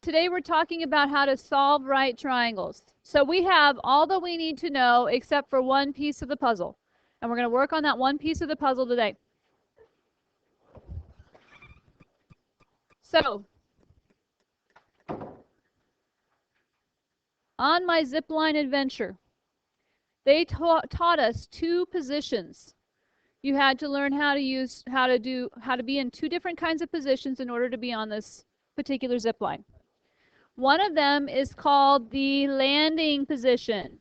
today we're talking about how to solve right triangles. So we have all that we need to know except for one piece of the puzzle. And we're going to work on that one piece of the puzzle today. So, on my zipline adventure, they taught us two positions. You had to learn how to be in two different kinds of positions in order to be on this particular zip line. One of them is called the landing position.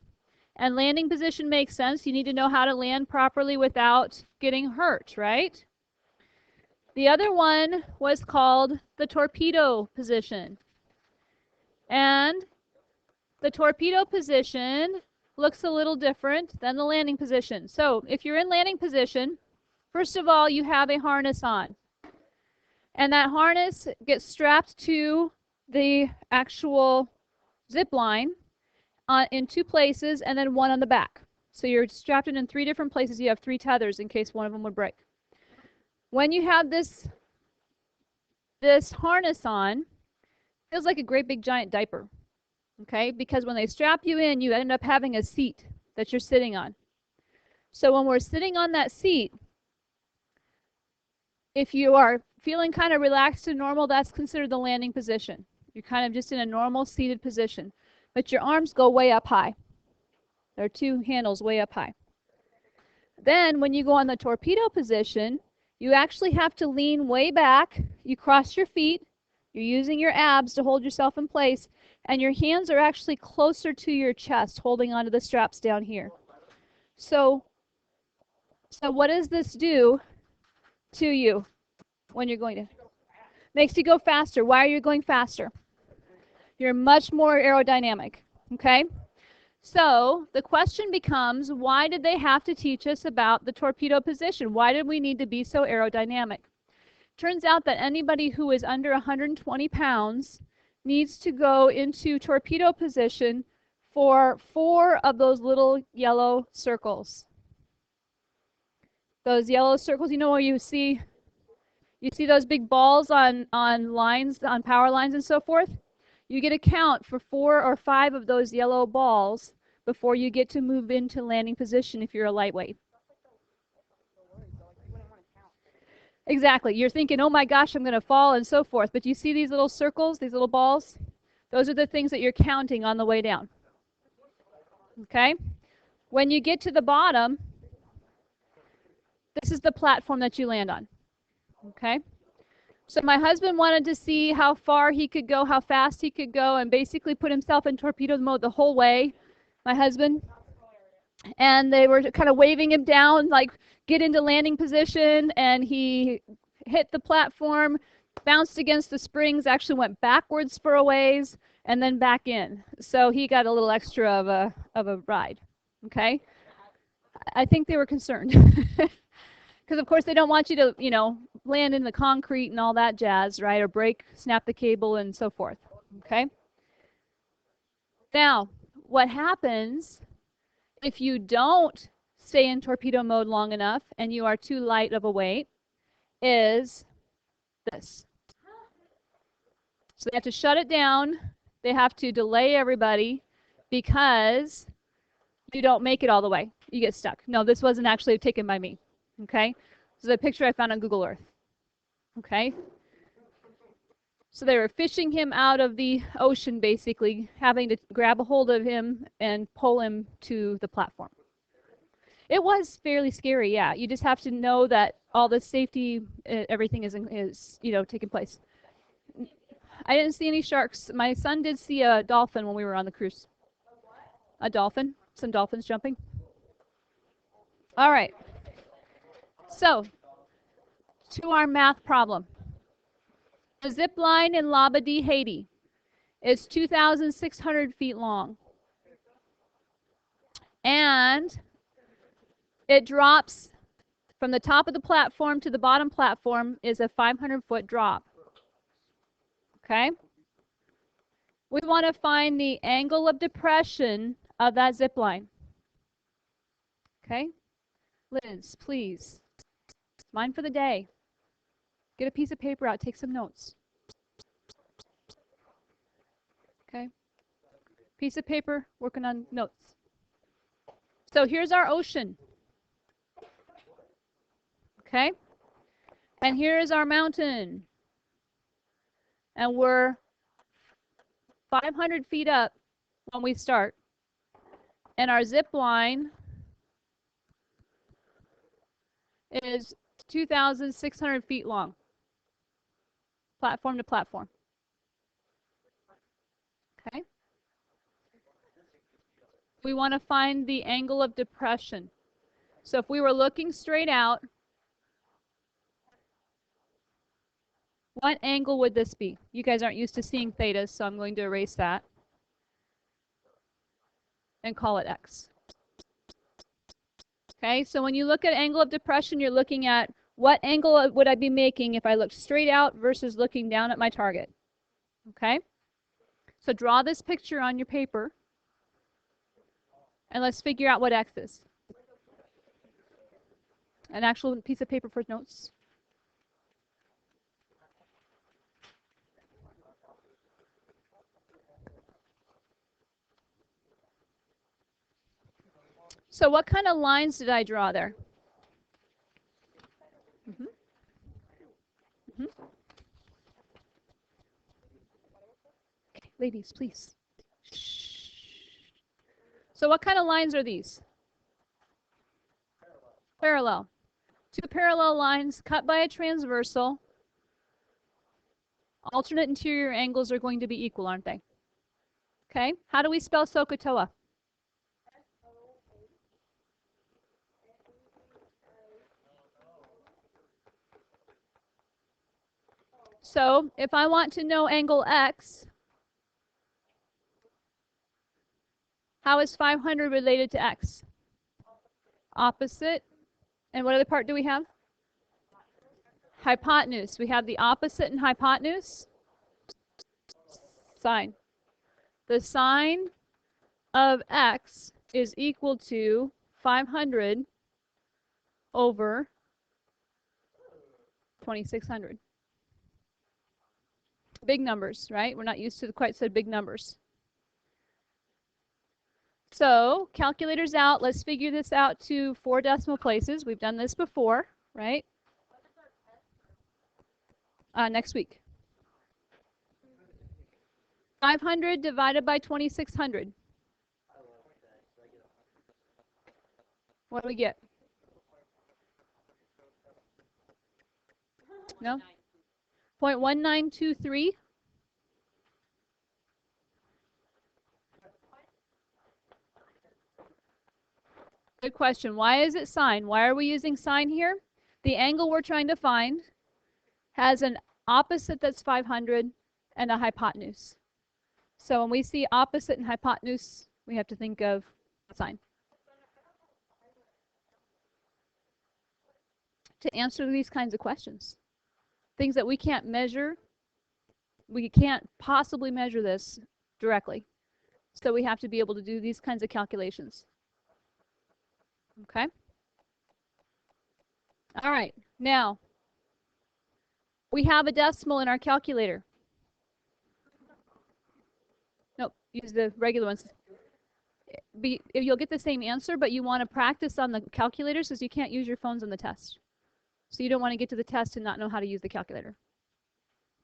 And landing position makes sense. You need to know how to land properly without getting hurt, right? The other one was called the torpedo position. And the torpedo position looks a little different than the landing position. So if you're in landing position, first of all, you have a harness on. And that harness gets strapped to the actual zip line in two places and then one on the back. So you're strapped in three different places. You have three tethers in case one of them would break. When you have this harness on, it feels like a great big giant diaper. Okay, because when they strap you in, you end up having a seat that you're sitting on. So when we're sitting on that seat, if you are feeling kind of relaxed and normal, that's considered the landing position. You're kind of just in a normal seated position. But your arms go way up high. There are two handles way up high. Then when you go on the torpedo position, you actually have to lean way back. You cross your feet. You're using your abs to hold yourself in place. And your hands are actually closer to your chest, holding onto the straps down here. So what does this do to you when you're going to? Makes you go faster. Why are you going faster? You're much more aerodynamic, okay? So the question becomes, why did they have to teach us about the torpedo position? Why did we need to be so aerodynamic? Turns out that anybody who is under 120 pounds needs to go into torpedo position for 4 of those little yellow circles. Those yellow circles, you know where you see those big balls on lines, on power lines and so forth? You get a count for 4 or 5 of those yellow balls before you get to move into landing position if you're a lightweight. Exactly. You're thinking, oh my gosh, I'm going to fall and so forth. But you see these little circles, these little balls? Those are the things that you're counting on the way down. Okay? When you get to the bottom, this is the platform that you land on. Okay? So my husband wanted to see how far he could go, how fast he could go, and basically put himself in torpedo mode the whole way, my husband. And they were kind of waving him down, like, get into landing position, and he hit the platform, bounced against the springs, actually went backwards for a ways, and then back in. So he got a little extra of a ride. Okay? I think they were concerned. Because, of course, they don't want you to, you know, land in the concrete and all that jazz, right? Or break, snap the cable, and so forth. Okay? Now, what happens if you don't stay in torpedo mode long enough and you are too light of a weight is this. So they have to shut it down. They have to delay everybody because you don't make it all the way. You get stuck. No, this wasn't actually taken by me. Okay? This is a picture I found on Google Earth. Okay? So they were fishing him out of the ocean, basically, having to grab a hold of him and pull him to the platform. It was fairly scary, yeah. You just have to know that all the safety, everything is you know, taking place. I didn't see any sharks. My son did see a dolphin when we were on the cruise. A dolphin. Some dolphins jumping. All right. So, to our math problem. The zip line in Labadee, Haiti is 2,600 feet long. And it drops from the top of the platform to the bottom platform is a 500-foot drop. Okay? We want to find the angle of depression of that zip line. Okay? Liz, please. Mine for the day. Get a piece of paper out, take some notes. Okay. Piece of paper, working on notes. So here's our ocean. Okay. And here's our mountain. And we're 500 feet up when we start. And our zip line is 2,600 feet long, platform to platform. Okay. We want to find the angle of depression. So if we were looking straight out, what angle would this be? You guys aren't used to seeing thetas, so I'm going to erase that and call it x. Okay, so when you look at angle of depression, you're looking at what angle would I be making if I looked straight out versus looking down at my target. Okay, so draw this picture on your paper, and let's figure out what x is. An actual piece of paper for notes. So what kind of lines did I draw there? Okay, ladies, please. Shh. So what kind of lines are these? Parallel. Two parallel lines cut by a transversal. Alternate interior angles are going to be equal, aren't they? Okay, how do we spell SOHCAHTOA? So if I want to know angle x, how is 500 related to x? Opposite. And what other part do we have? Hypotenuse. We have the opposite and hypotenuse. Sine. The sine of x is equal to 500 over 2,600. Big numbers, right? We're not used to quite so big numbers. So calculators out. Let's figure this out to 4 decimal places. We've done this before, right? Next week. 500 divided by 2,600. What do we get? No? 0.1923. Good question. Why is it sine? Why are we using sine here? The angle we're trying to find has an opposite that's 500 and a hypotenuse. So when we see opposite and hypotenuse, we have to think of sine. To answer these kinds of questions, things that we can't measure, we can't possibly measure this directly. So we have to be able to do these kinds of calculations. Okay? All right, now we have a decimal in our calculator. Nope, use the regular ones. You'll get the same answer, but you want to practice on the calculators because you can't use your phones on the test. So you don't want to get to the test and not know how to use the calculator.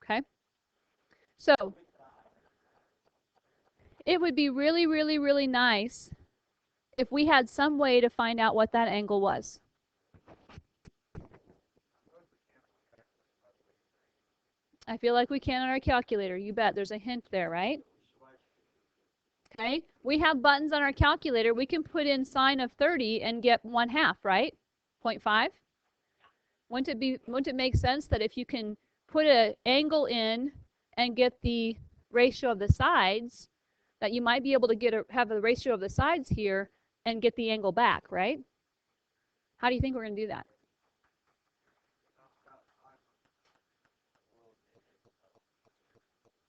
Okay? So it would be really, really, really nice if we had some way to find out what that angle was. I feel like we can on our calculator. You bet. There's a hint there, right? Okay. We have buttons on our calculator. We can put in sine of 30 and get 1/2, right? 0.5. Wouldn't it make sense that if you can put an angle in and get the ratio of the sides, that you might be able to have a ratio of the sides here and get the angle back, right? How do you think we're going to do that?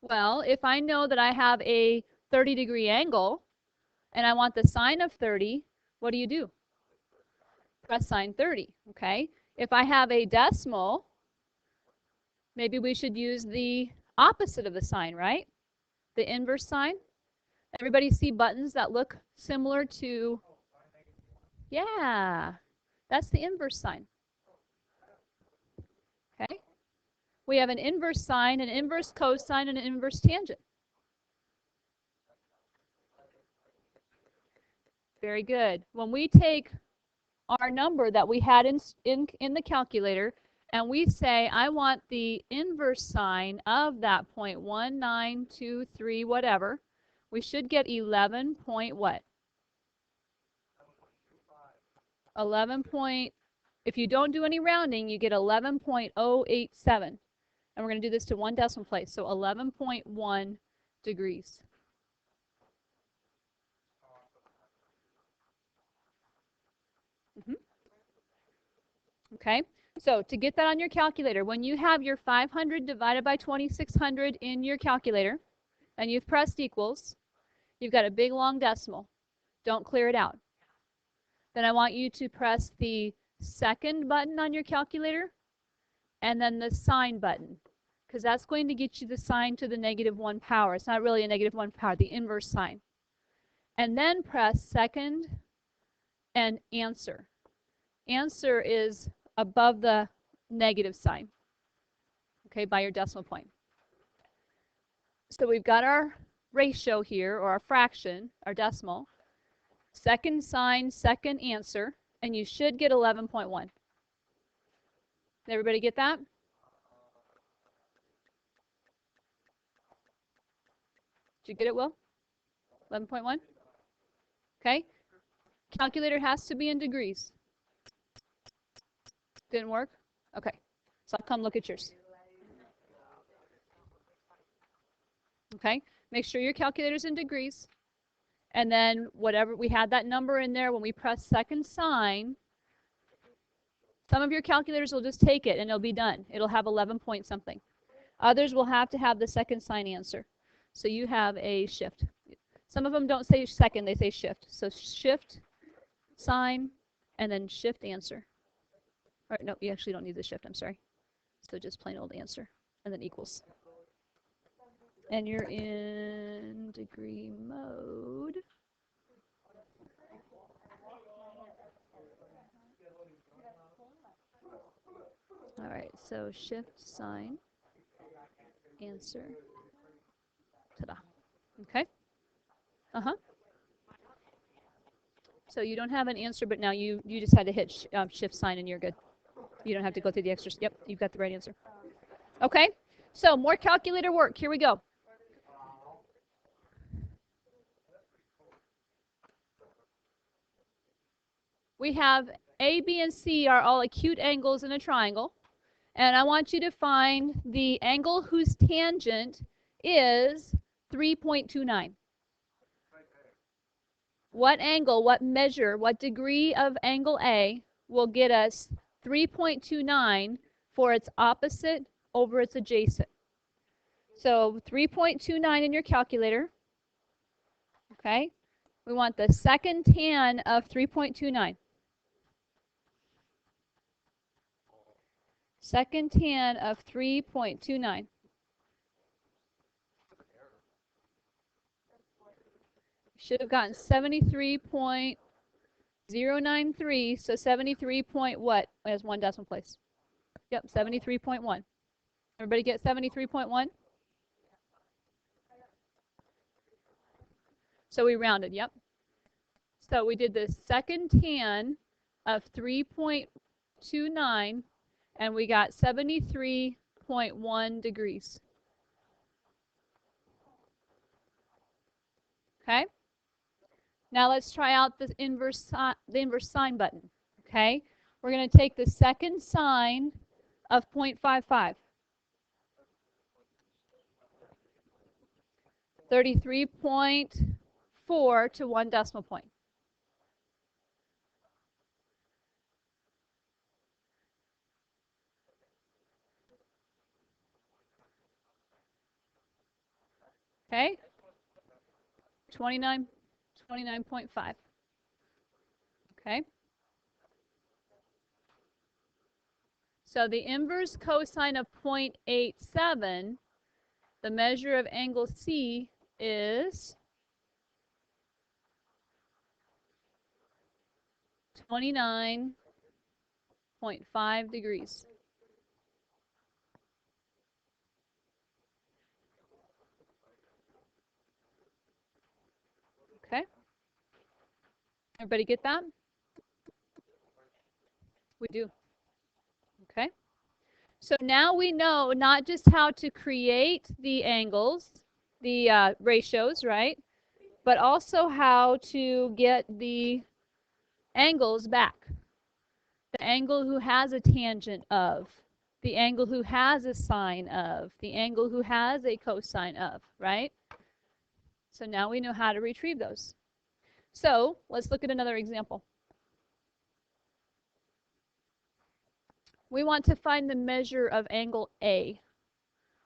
Well, if I know that I have a 30-degree angle and I want the sine of 30, what do? Press sine 30, okay? If I have a decimal, maybe we should use the opposite of the sine, right? The inverse sine. Everybody see buttons that look similar to, yeah, that's the inverse sine. Okay? We have an inverse sine, an inverse cosine, and an inverse tangent. Very good. When we take our number that we had in the calculator and we say, I want the inverse sine of that 0.1923 whatever, we should get 11 point what? 11 point, if you don't do any rounding, you get 11.087. And we're going to do this to one decimal place, so 11.1 degrees. Okay, so to get that on your calculator, when you have your 500 divided by 2600 in your calculator, and you've pressed equals, you've got a big long decimal. Don't clear it out. Then I want you to press the second button on your calculator, and then the sign button, because that's going to get you the sign to the -1 power. It's not really a -1 power, the inverse sign. And then press second and answer. Answer is above the negative sign, okay, by your decimal point. So we've got our ratio here, or our fraction, our decimal, second sign, second answer, and you should get 11.1. Did everybody get that? Did you get it, Will? 11.1? Okay. Calculator has to be in degrees. Didn't work? Okay. So I'll come look at yours. Okay. Make sure your calculator's in degrees. And then whatever, we had that number in there when we press second sign. Some of your calculators will just take it and it'll be done. It'll have 11 point something. Others will have to have the second sign answer. So you have a shift. Some of them don't say second, they say shift. So shift, sign, and then shift answer. Or no, you actually don't need the shift, I'm sorry. So just plain old answer, and then equals. And you're in degree mode. All right, so shift, sign, answer, ta-da. Okay? Uh-huh. So you don't have an answer, but now you just had to hit shift, sign, and you're good. You don't have to go through the extra. Yep, you've got the right answer. Okay, so more calculator work. Here we go. We have A, B, and C are all acute angles in a triangle. And I want you to find the angle whose tangent is 3.29. What angle, what measure, what degree of angle A will get us 3.29 for its opposite over its adjacent? So 3.29 in your calculator. Okay. We want the second tan of 3.29. Second tan of 3.29. Should have gotten 73.093, so 73 point what as one decimal place? Yep, 73.1. Everybody get 73.1? So we rounded, yep. So we did the second tan of 3.29, and we got 73.1 degrees. Okay? Now let's try out the inverse sign button. Okay? We're going to take the second sign of 0.55. 33.4 to one decimal point. Okay? 29.5. Okay? So the inverse cosine of 0.87, the measure of angle C is 29.5 degrees. Okay? Everybody get that? We do. Okay? So now we know not just how to create the angles, the ratios, right? But also how to get the angles back. The angle who has a tangent of, the angle who has a sine of, the angle who has a cosine of, right? So now we know how to retrieve those. So let's look at another example. We want to find the measure of angle A.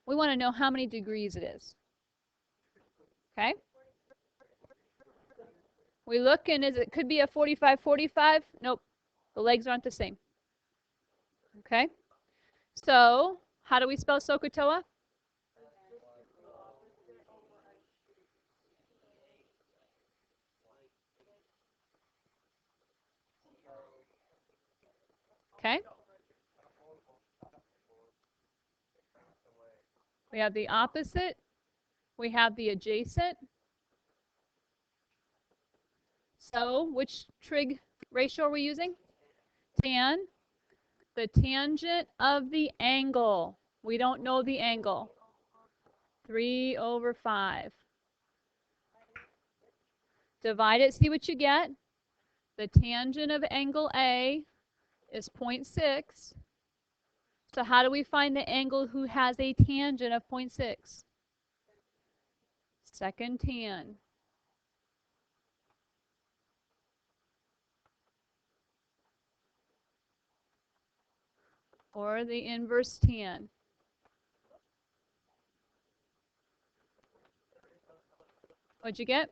We want to know how many degrees it is. Okay? We look and it could be a 45, 45. Nope. The legs aren't the same. Okay? So how do we spell SOHCAHTOA? Okay? We have the opposite. We have the adjacent. So which trig ratio are we using? Tan. The tangent of the angle. We don't know the angle. 3/5. Divide it, see what you get. The tangent of angle A is 0.6. So how do we find the angle who has a tangent of 0.6? Second tan. Or the inverse tan. What'd you get?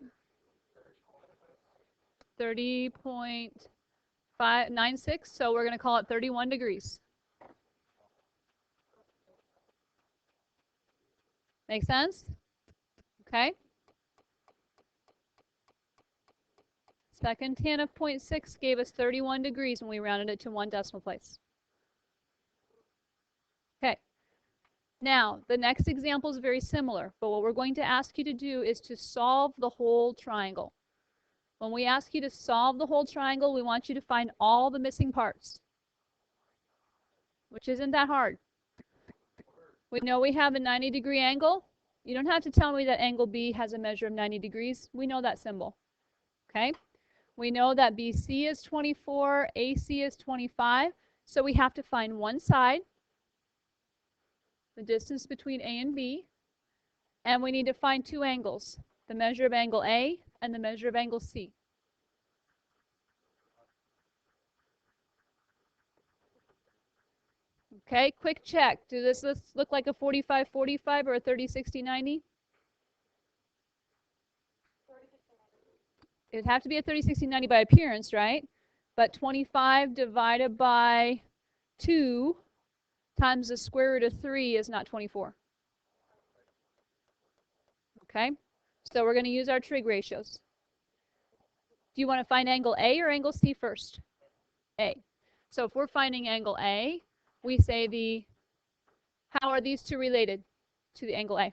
30.596, so we're going to call it 31 degrees. Make sense? Okay. Second tan of 0.6 gave us 31 degrees when we rounded it to 1 decimal place. Okay. Now, the next example is very similar, but what we're going to ask you to do is to solve the whole triangle. When we ask you to solve the whole triangle, we want you to find all the missing parts, which isn't that hard. We know we have a 90-degree angle. You don't have to tell me that angle B has a measure of 90 degrees. We know that symbol. Okay? We know that BC is 24, AC is 25. So we have to find one side, the distance between A and B, and we need to find two angles, the measure of angle A and the measure of angle C. Okay, quick check. Do this look like a 45-45 or a 30-60-90? It'd have to be a 30-60-90 by appearance, right? But 25 divided by 2 times the square root of 3 is not 24. Okay? So we're going to use our trig ratios. Do you want to find angle A or angle C first? A. So if we're finding angle A, we say how are these two related to the angle A?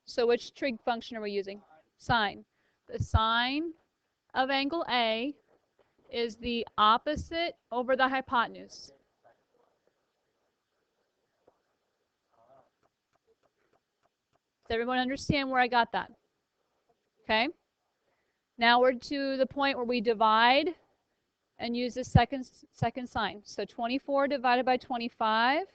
So which trig function are we using? Sine. The sine of angle A is the opposite over the hypotenuse. Does everyone understand where I got that? Okay. Now we're to the point where we divide and use the second sign. So 24 divided by 25.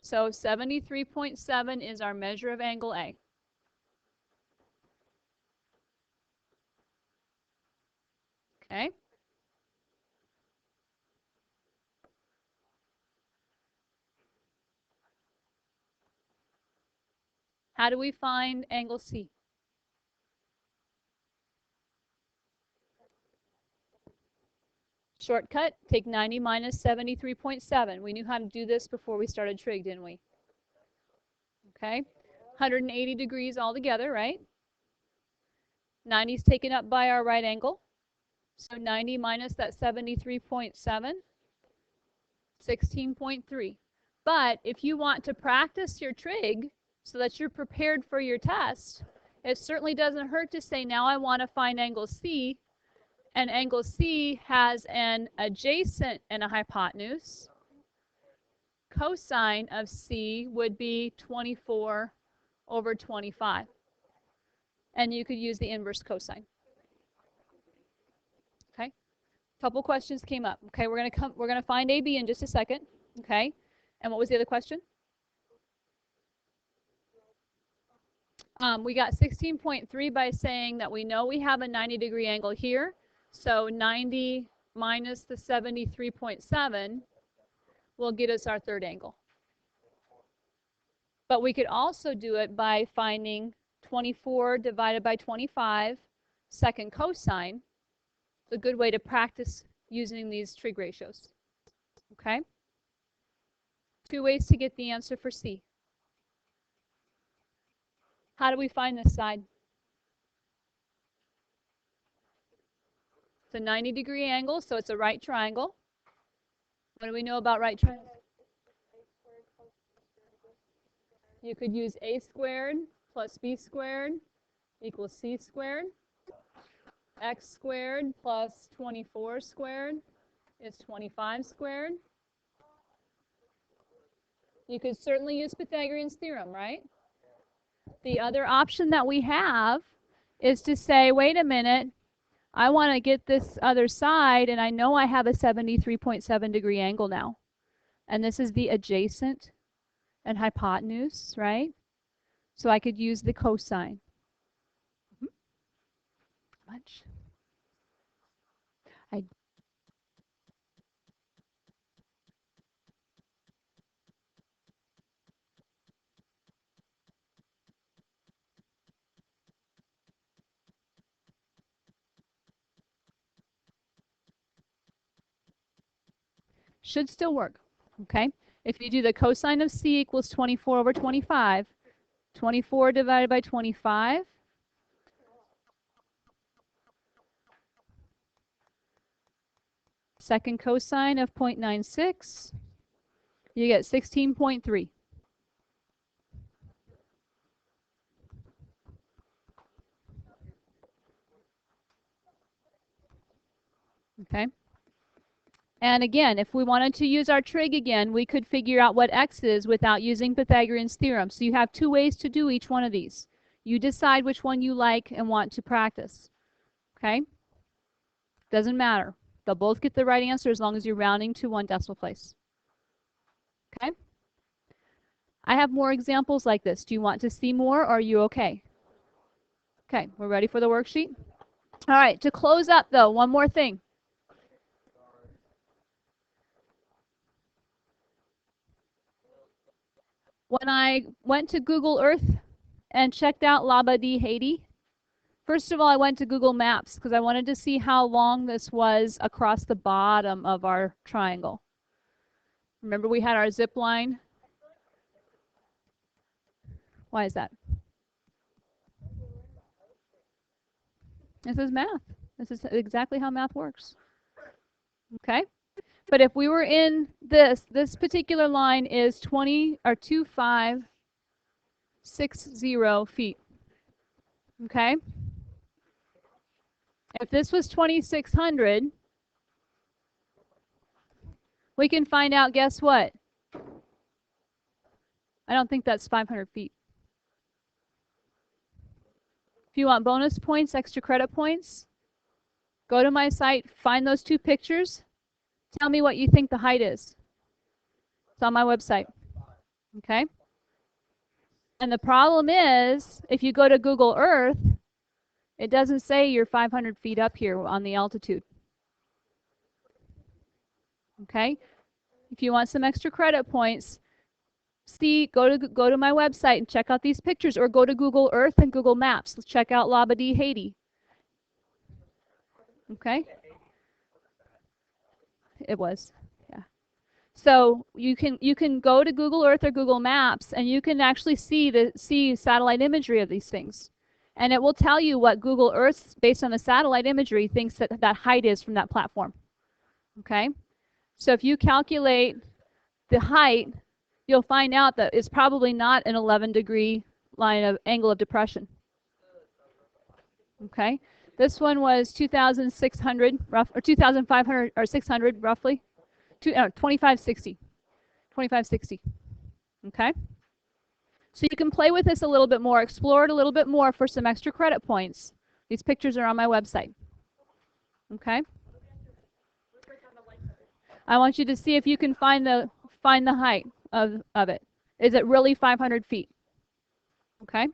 So 73.7 is our measure of angle A. Okay. How do we find angle C? Shortcut, take 90 minus 73.7. We knew how to do this before we started trig, didn't we? Okay, 180 degrees altogether, right? 90 is taken up by our right angle. So 90 minus that 73.7, 16.3. But if you want to practice your trig so that you're prepared for your test, it certainly doesn't hurt to say, now I want to find angle C, and angle C has an adjacent and a hypotenuse. Cosine of C would be 24 over 25. And you could use the inverse cosine. Okay? A couple questions came up. Okay, we're gonna find AB in just a second. Okay? And what was the other question? We got 16.3 by saying that we know we have a 90-degree angle here. So 90 minus the 73.7 will get us our third angle. But we could also do it by finding 24 divided by 25 second cosine. It's a good way to practice using these trig ratios. Okay? Two ways to get the answer for C. How do we find this side? It's a 90-degree angle, so it's a right triangle. What do we know about right triangles? You could use a squared plus b squared equals c squared. X squared plus 24 squared is 25 squared. You could certainly use Pythagorean's theorem, right? The other option that we have is to say, wait a minute, I want to get this other side, and I know I have a 73.7 degree angle now. And this is the adjacent and hypotenuse, right? So I could use the cosine. Much. I should still work, okay? If you do the cosine of C equals 24 over 25, 24 divided by 25, second cosine of 0.96, you get 16.3. Okay? And again, if we wanted to use our trig again, we could figure out what x is without using Pythagorean's theorem. So you have two ways to do each one of these. You decide which one you like and want to practice. Okay? Doesn't matter. They'll both get the right answer as long as you're rounding to one decimal place. Okay? I have more examples like this. Do you want to see more, or are you okay? Okay, we're ready for the worksheet? All right, to close up though, one more thing. When I went to Google Earth and checked out Labadee, Haiti, first of all, I went to Google Maps because I wanted to see how long this was across the bottom of our triangle. Remember we had our zip line? Why is that? This is math. This is exactly how math works. Okay? But if we were in this particular line is 2560 feet. Okay? If this was 2600, we can find out, guess what? I don't think that's 500 feet. If you want bonus points, extra credit points, go to my site, find those two pictures, tell me what you think the height is. It's on my website. Okay? And the problem is, if you go to Google Earth, it doesn't say you're 500 feet up here on the altitude. Okay? If you want some extra credit points, go to my website and check out these pictures, or go to Google Earth and Google Maps. Let's check out Labadee, Haiti. Okay? It was. Yeah. So you can go to Google Earth or Google Maps, and you can actually see satellite imagery of these things. And it will tell you what Google Earth, based on the satellite imagery, thinks that height is from that platform. Okay? So if you calculate the height, you'll find out that it's probably not an 11-degree line of angle of depression. Okay? This one was 2,600 or 2,500 or 600 roughly. 2560. 2560. Okay? So you can play with this a little bit more, explore it a little bit more for some extra credit points. These pictures are on my website. Okay? I want you to see if you can find the height of it. Is it really 500 feet? Okay?